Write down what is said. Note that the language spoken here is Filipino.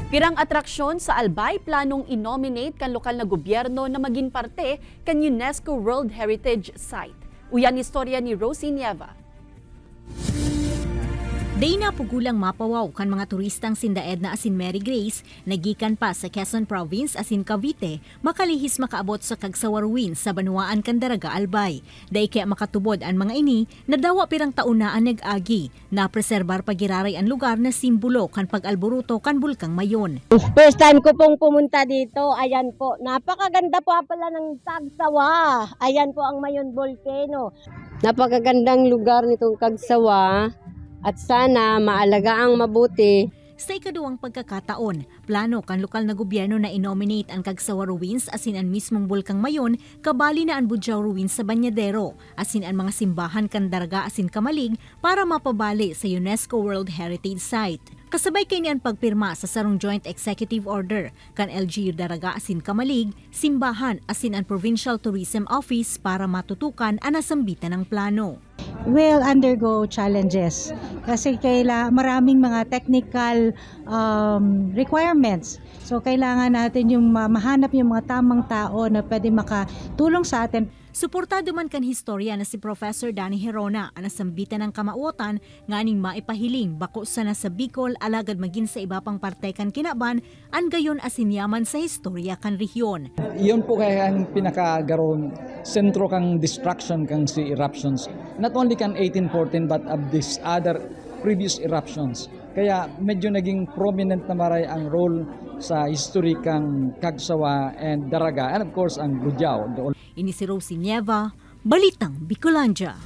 Pirang atraksyon sa Albay planong inominate kan lokal na gobyerno na maging parte kan UNESCO World Heritage Site. Uyan istorya ni Rosie Nieva. Day na pugulang mapawaw kan mga turistang sindaed na asin Mary Grace, nagikan pa sa Quezon Province asin Cavite, makalihis makaabot sa Kagsawarwin sa Banuaan kan Daraga Albay. Day kaya makatubod ang mga ini, nadawa pirang taon na ang nag-agi, na preserbar pagiraray ang lugar na simbolo kan pag-alboruto kan Bulkang Mayon. First time ko pong pumunta dito, ayan po, napakaganda po pala ng Kagsawa. Ayan po ang Mayon Volcano. Napakagandang lugar nitong Kagsawa. At sana maalagaang mabuti. Sa ikaduwang pagkakataon, plano kan lokal na gobyerno na inominate ang Kagsawa Ruins asin ang mismong Bulkang Mayon, kabali na ang Budyao Ruins sa Banyadero, asin ang mga simbahan kan Daraga asin Kamalig para mapabali sa UNESCO World Heritage Site. Kasabay kay niyan pagpirma sa sarong Joint Executive Order kan LGU Daraga asin Kamalig, simbahan asin ang Provincial Tourism Office para matutukan ang nasambitan ng plano. Will undergo challenges kasi maraming mga technical requirements. So kailangan natin yung mahanap yung mga tamang tao na pwede makatulong sa atin. Suportado man kan historya na si Professor Danny Herona ang nasambitan ng kamauotan nga aning maipahiling bako sa nasa Bicol alagad maging sa iba pang parte kan Kinaban ang gayon asinyaman sa historya kan rehiyon. Iyon po kaya ang pinakagaron sentro kang destruction kang si eruptions. Not only kan 1814 but of this other previous eruptions. Kaya medyo naging prominent na maray ang role sa history kang Kagsawa and Daraga and of course ang Budyao. Ini si Rosie Nieva, Balitang Bicolandia.